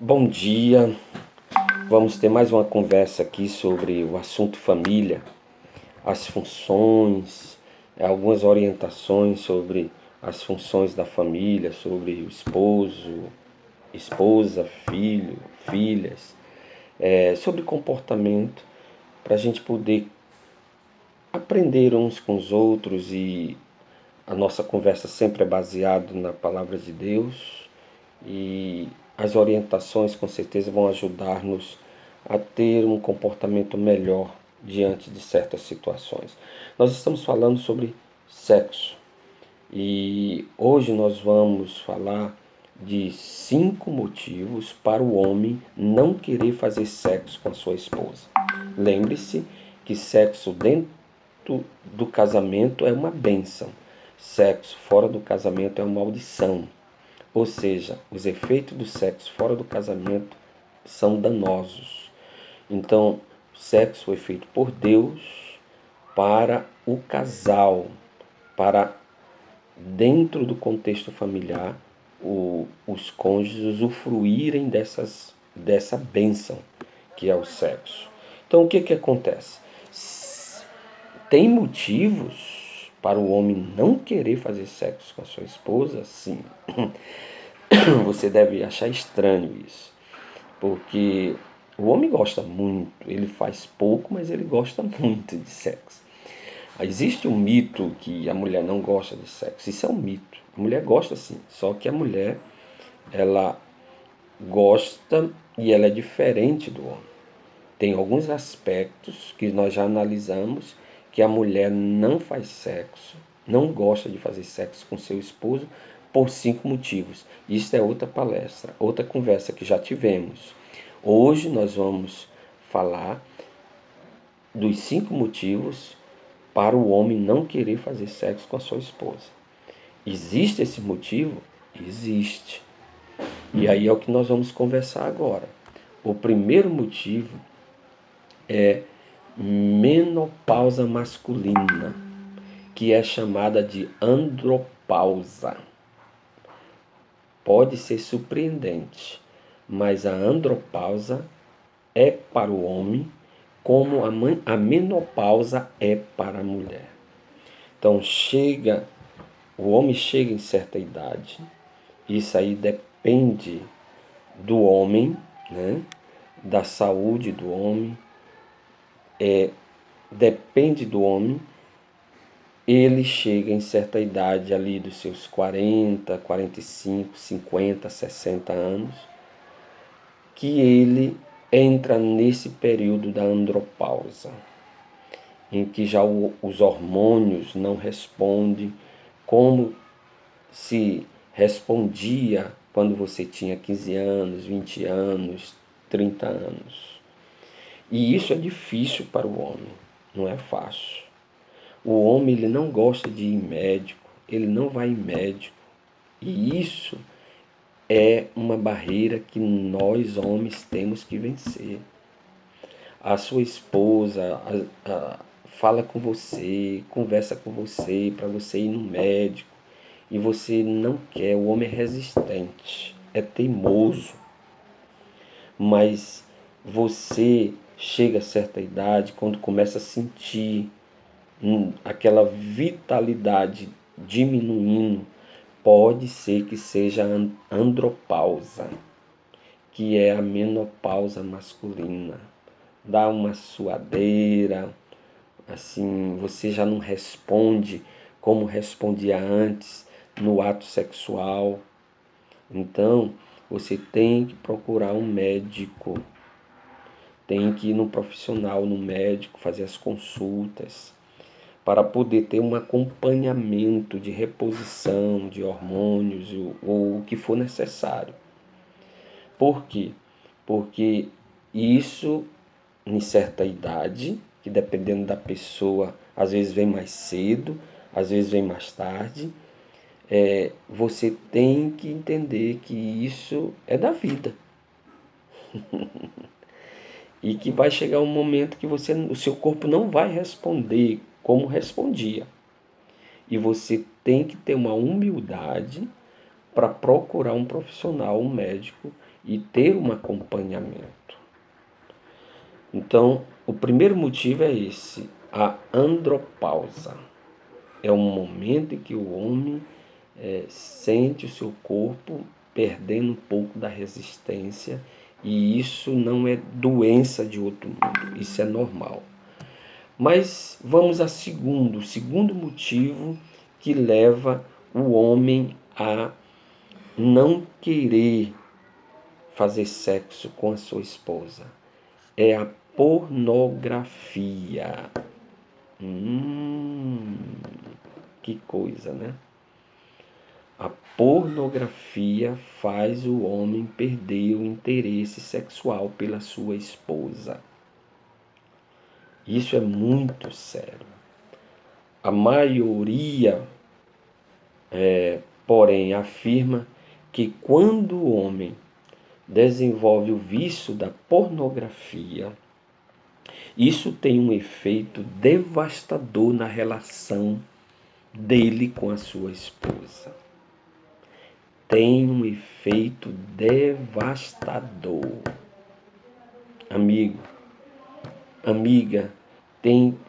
Bom dia, vamos ter mais uma conversa aqui sobre o assunto família, as funções, algumas orientações sobre as funções da família, sobre o esposo, esposa, filho, filhas, sobre comportamento, para a gente poder aprender uns com os outros e a nossa conversa sempre é baseada na palavra de Deus e as orientações com certeza vão ajudar-nos a ter um comportamento melhor diante de certas situações. Nós estamos falando sobre sexo e hoje nós vamos falar de 5 motivos para o homem não querer fazer sexo com a sua esposa. Lembre-se que sexo dentro do casamento é uma bênção, sexo fora do casamento é uma maldição. Ou seja, os efeitos do sexo fora do casamento são danosos. Então, o sexo foi feito por Deus para o casal, para dentro do contexto familiar, os cônjuges usufruírem dessa bênção que é o sexo. Então, o que acontece? Tem motivos para o homem não querer fazer sexo com a sua esposa? Sim. Você deve achar estranho isso, porque o homem gosta muito, ele faz pouco, mas ele gosta muito de sexo. Existe um mito que a mulher não gosta de sexo, isso é um mito. A mulher gosta sim, só que a mulher, ela gosta e ela é diferente do homem. Tem alguns aspectos que nós já analisamos que a mulher não faz sexo, não gosta de fazer sexo com seu esposo por 5 motivos. Isso é outra palestra, outra conversa que já tivemos. Hoje nós vamos falar dos 5 motivos para o homem não querer fazer sexo com a sua esposa. Existe esse motivo? Existe. E aí é o que nós vamos conversar agora. O primeiro motivo é menopausa masculina, que é chamada de andropausa. Pode ser surpreendente, mas a andropausa é para o homem como a menopausa é para a mulher. Então o homem chega em certa idade, isso aí depende do homem, né? Da saúde do homem, depende do homem, ele chega em certa idade ali dos seus 40, 45, 50, 60 anos, que ele entra nesse período da andropausa, em que já os hormônios não respondem como se respondia quando você tinha 15 anos, 20 anos, 30 anos. E isso é difícil para o homem, não é fácil. O homem ele não gosta de ir médico, ele não vai em médico. E isso é uma barreira que nós homens temos que vencer. A sua esposa fala com você, conversa com você para você ir no médico e você não quer. O homem é resistente, é teimoso, mas você chega a certa idade quando começa a sentir aquela vitalidade diminuindo, pode ser que seja a andropausa, que é a menopausa masculina. Dá uma suadeira, assim, você já não responde como respondia antes no ato sexual. Então, você tem que procurar um médico, tem que ir no profissional, no médico, fazer as consultas, para poder ter um acompanhamento de reposição de hormônios ou o que for necessário. Por quê? Porque isso, em certa idade, que dependendo da pessoa, às vezes vem mais cedo, às vezes vem mais tarde, você tem que entender que isso é da vida. E que vai chegar um momento que o seu corpo não vai responder como respondia. E você tem que ter uma humildade para procurar um profissional, um médico, e ter um acompanhamento. Então, o primeiro motivo é esse, a andropausa. É um momento em que o homem sente o seu corpo perdendo um pouco da resistência, e isso não é doença de outro mundo, isso é normal. Mas vamos a o segundo motivo que leva o homem a não querer fazer sexo com a sua esposa. É a pornografia. Que coisa, né? A pornografia faz o homem perder o interesse sexual pela sua esposa. Isso é muito sério. A maioria, porém, afirma que quando o homem desenvolve o vício da pornografia, isso tem um efeito devastador na relação dele com a sua esposa. Tem um efeito devastador. Amigo, amiga,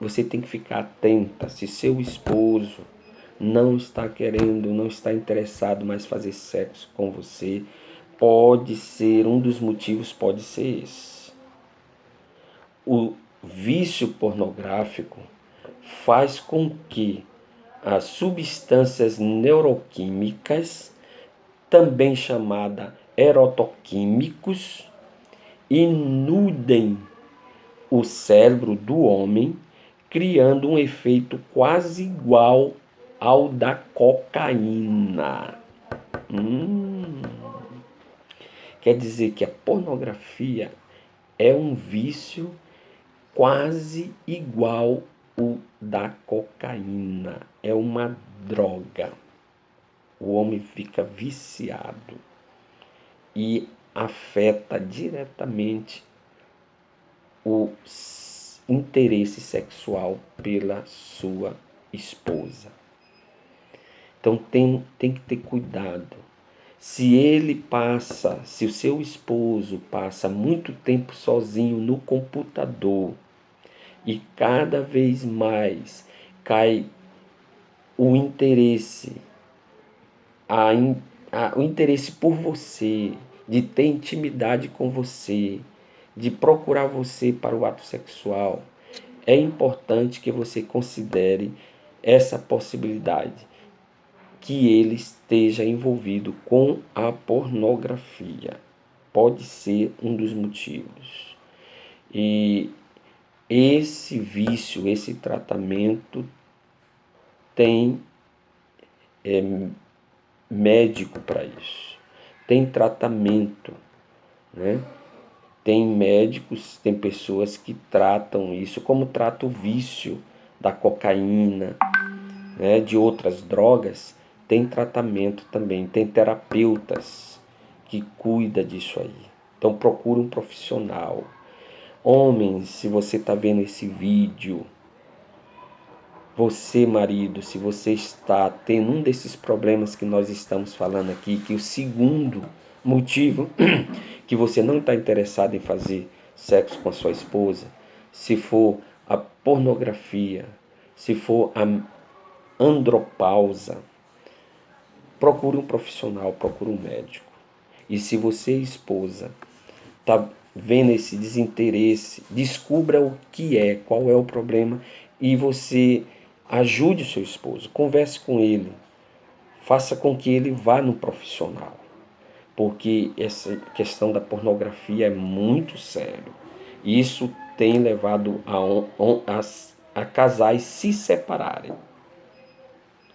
você tem que ficar atenta. Se seu esposo não está querendo, não está interessado mais fazer sexo com você, pode ser, um dos motivos pode ser esse. O vício pornográfico faz com que as substâncias neuroquímicas, também chamada erotoquímicos, inundem o cérebro do homem, criando um efeito quase igual ao da cocaína. Quer dizer que a pornografia é um vício quase igual o da cocaína. É uma droga. O homem fica viciado e afeta diretamente o interesse sexual pela sua esposa. Então tem que ter cuidado. Se o seu esposo passa muito tempo sozinho no computador e cada vez mais cai o interesse, o interesse por você, de ter intimidade com você, de procurar você para o ato sexual, é importante que você considere essa possibilidade, que ele esteja envolvido com a pornografia. Pode ser um dos motivos. E esse vício, esse tratamento tem médico para isso. Tem tratamento, né? Tem médicos, tem pessoas que tratam isso, como trata o vício da cocaína, né, de outras drogas. Tem tratamento também, tem terapeutas que cuidam disso aí. Então procure um profissional. Homens, se você está vendo esse vídeo, você, marido, se você está tendo um desses problemas que nós estamos falando aqui, que o segundo motivo que você não está interessado em fazer sexo com a sua esposa, se for a pornografia, se for a andropausa, procure um profissional, procure um médico. E se você, esposa, está vendo esse desinteresse, descubra o que é, qual é o problema, e você ajude o seu esposo, converse com ele, faça com que ele vá no profissional, porque essa questão da pornografia é muito sério. Isso tem levado a casais se separarem.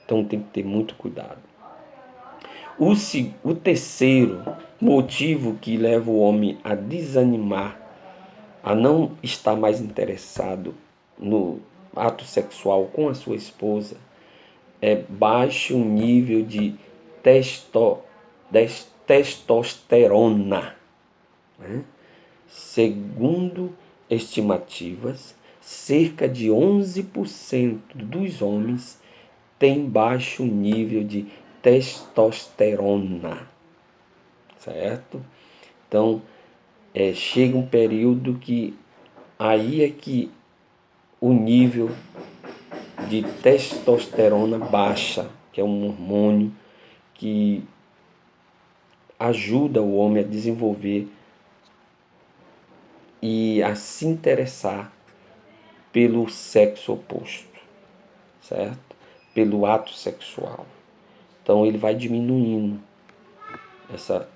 Então tem que ter muito cuidado. O terceiro motivo que leva o homem a desanimar, a não estar mais interessado no ato sexual com a sua esposa, é baixo nível de testosterona. Né? Segundo estimativas, cerca de 11% dos homens têm baixo nível de testosterona, certo? Então, chega um período que aí é que o nível de testosterona baixa, que é um hormônio que ajuda o homem a desenvolver e a se interessar pelo sexo oposto, certo? Pelo ato sexual. Então ele vai diminuindo essa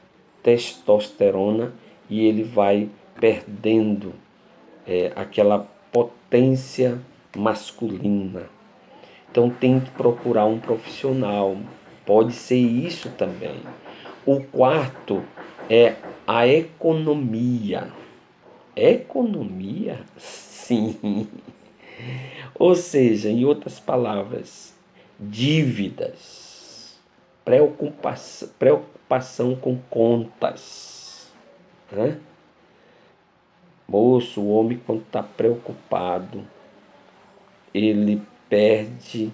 testosterona e ele vai perdendo aquela potência masculina. Então tem que procurar um profissional. Pode ser isso também. O quarto é a economia. Economia? Sim. Ou seja, em outras palavras, dívidas, preocupação com contas. Né? Moço, o homem quando está preocupado, ele perde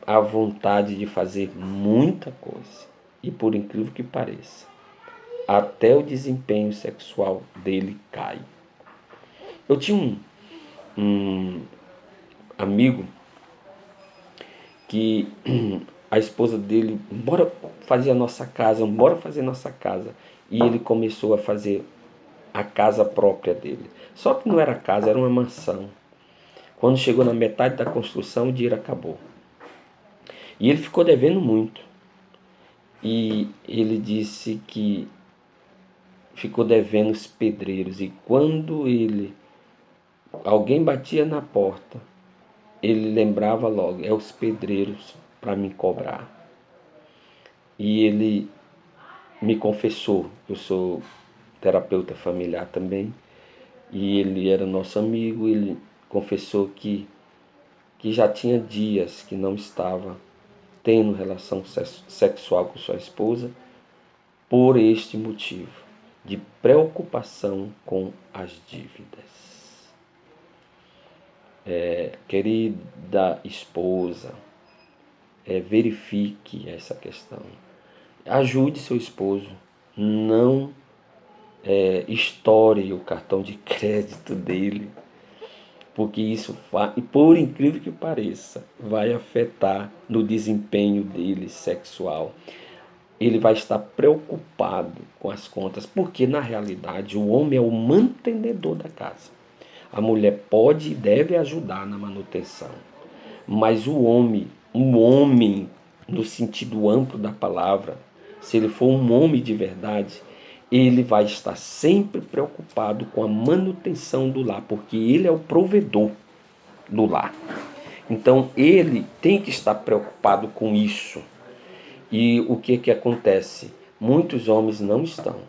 a vontade de fazer muita coisa. E por incrível que pareça, até o desempenho sexual dele cai. Eu tinha um amigo que a esposa dele, bora fazer a nossa casa, bora fazer nossa casa. E ele começou a fazer a casa própria dele. Só que não era casa, era uma mansão. Quando chegou na metade da construção, o dinheiro acabou. E ele ficou devendo muito. E ele disse que ficou devendo os pedreiros. E quando alguém batia na porta, ele lembrava logo, é os pedreiros para me cobrar. E ele me confessou, eu sou terapeuta familiar também, e ele era nosso amigo, ele confessou que já tinha dias que não estava tendo relação sexual com sua esposa por este motivo, de preocupação com as dívidas. Querida esposa, verifique essa questão. Ajude seu esposo, não estoure o cartão de crédito dele, porque isso, por incrível que pareça, vai afetar no desempenho dele sexual. Ele vai estar preocupado com as contas, porque na realidade o homem é o mantenedor da casa. A mulher pode e deve ajudar na manutenção, mas o homem no sentido amplo da palavra, se ele for um homem de verdade, ele vai estar sempre preocupado com a manutenção do lar, porque ele é o provedor do lar. Então ele tem que estar preocupado com isso. E o que acontece? Muitos homens não estão.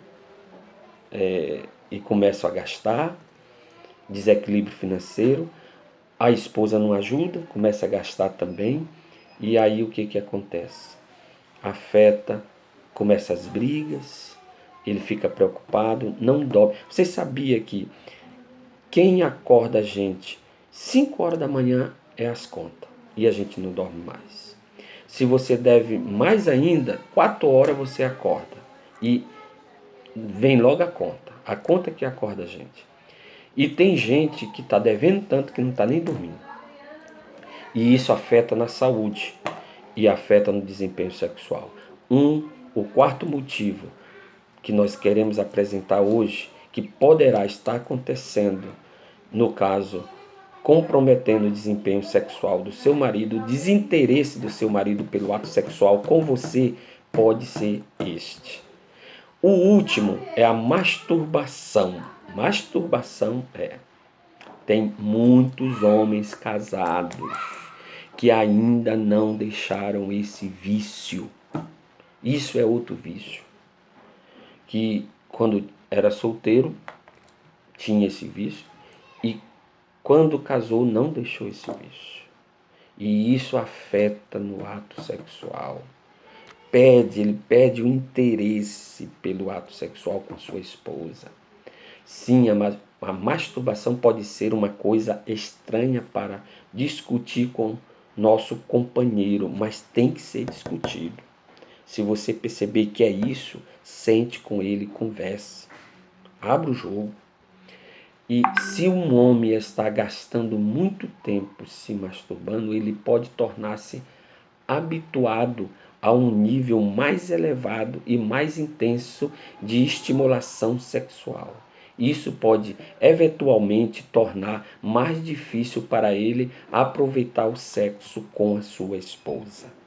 E começam a gastar, desequilíbrio financeiro, a esposa não ajuda, começa a gastar também. E aí o que acontece? Afeta, começa as brigas, ele fica preocupado, não dorme. Você sabia que quem acorda a gente 5 horas da manhã é as contas e a gente não dorme mais. Se você deve mais ainda, 4 horas você acorda e vem logo a conta que acorda a gente. E tem gente que está devendo tanto que não está nem dormindo. E isso afeta na saúde e afeta no desempenho sexual. O quarto motivo que nós queremos apresentar hoje, que poderá estar acontecendo, no caso, comprometendo o desempenho sexual do seu marido, o desinteresse do seu marido pelo ato sexual com você, pode ser este. O último é a masturbação. Masturbação tem muitos homens casados que ainda não deixaram esse vício. Isso é outro vício. Que quando era solteiro tinha esse vício e quando casou não deixou esse vício. E isso afeta no ato sexual. Ele perde o interesse pelo ato sexual com sua esposa. Sim, a masturbação pode ser uma coisa estranha para discutir com nosso companheiro, mas tem que ser discutido. Se você perceber que é isso, sente com ele, converse. Abra o jogo. E se um homem está gastando muito tempo se masturbando, ele pode tornar-se habituado a um nível mais elevado e mais intenso de estimulação sexual. Isso pode eventualmente tornar mais difícil para ele aproveitar o sexo com a sua esposa.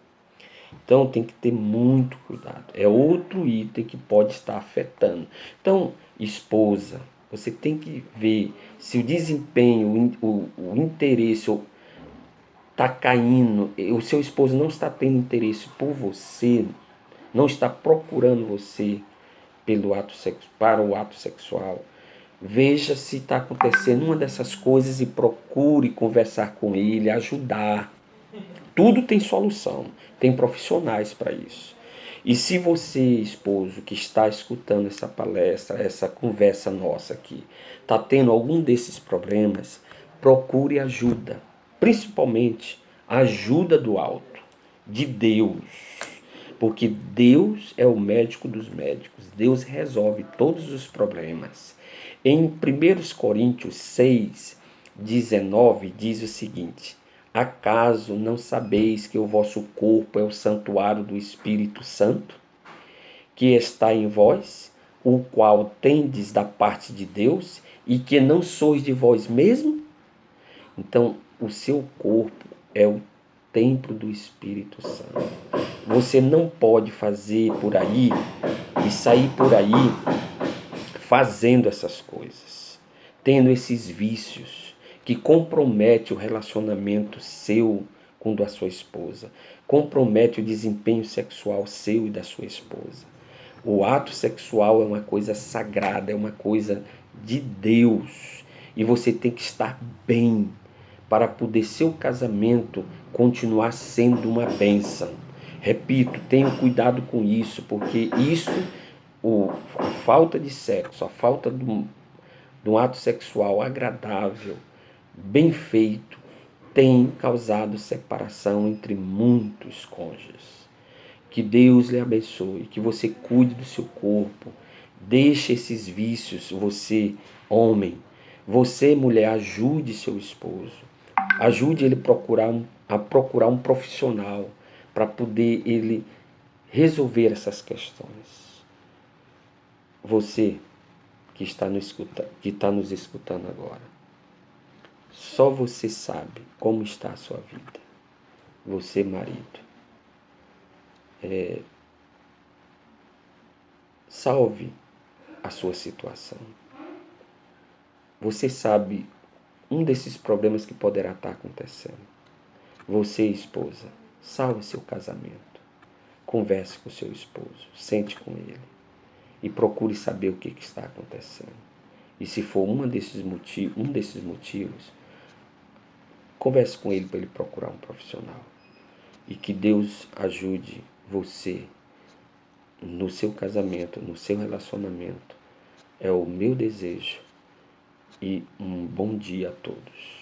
Então tem que ter muito cuidado. É outro item que pode estar afetando. Então, esposa, você tem que ver se o desempenho, o interesse está caindo, o seu esposo não está tendo interesse por você, não está procurando você pelo para o ato sexual. Veja se está acontecendo uma dessas coisas e procure conversar com ele, ajudar. Tudo tem solução, tem profissionais para isso. E se você, esposo, que está escutando essa palestra, essa conversa nossa aqui, está tendo algum desses problemas, procure ajuda. Principalmente ajuda do alto, de Deus. Porque Deus é o médico dos médicos. Deus resolve todos os problemas. Em 1 Coríntios 6:19 diz o seguinte: acaso não sabeis que o vosso corpo é o santuário do Espírito Santo, que está em vós, o qual tendes da parte de Deus, e que não sois de vós mesmo? Então, o seu corpo é o templo do Espírito Santo. Você não pode fazer por aí e sair por aí fazendo essas coisas, tendo esses vícios que compromete o relacionamento seu com o da sua esposa, compromete o desempenho sexual seu e da sua esposa. O ato sexual é uma coisa sagrada, é uma coisa de Deus, e você tem que estar bem para poder seu casamento continuar sendo uma bênção. Repito, tenham cuidado com isso, porque isso, a falta de sexo, a falta de um ato sexual agradável, bem feito, tem causado separação entre muitos cônjuges. Que Deus lhe abençoe, que você cuide do seu corpo, deixe esses vícios, você, homem, você, mulher, ajude seu esposo, ajude ele a procurar um profissional para poder ele resolver essas questões. Você que está nos escutando agora, só você sabe como está a sua vida. Você, marido, salve a sua situação. Você sabe um desses problemas que poderá estar acontecendo. Você, esposa, salve seu casamento. Converse com seu esposo, sente com ele e procure saber o que está acontecendo. E se for um desses motivos, converse com ele para ele procurar um profissional. E que Deus ajude você no seu casamento, no seu relacionamento. É o meu desejo. E um bom dia a todos.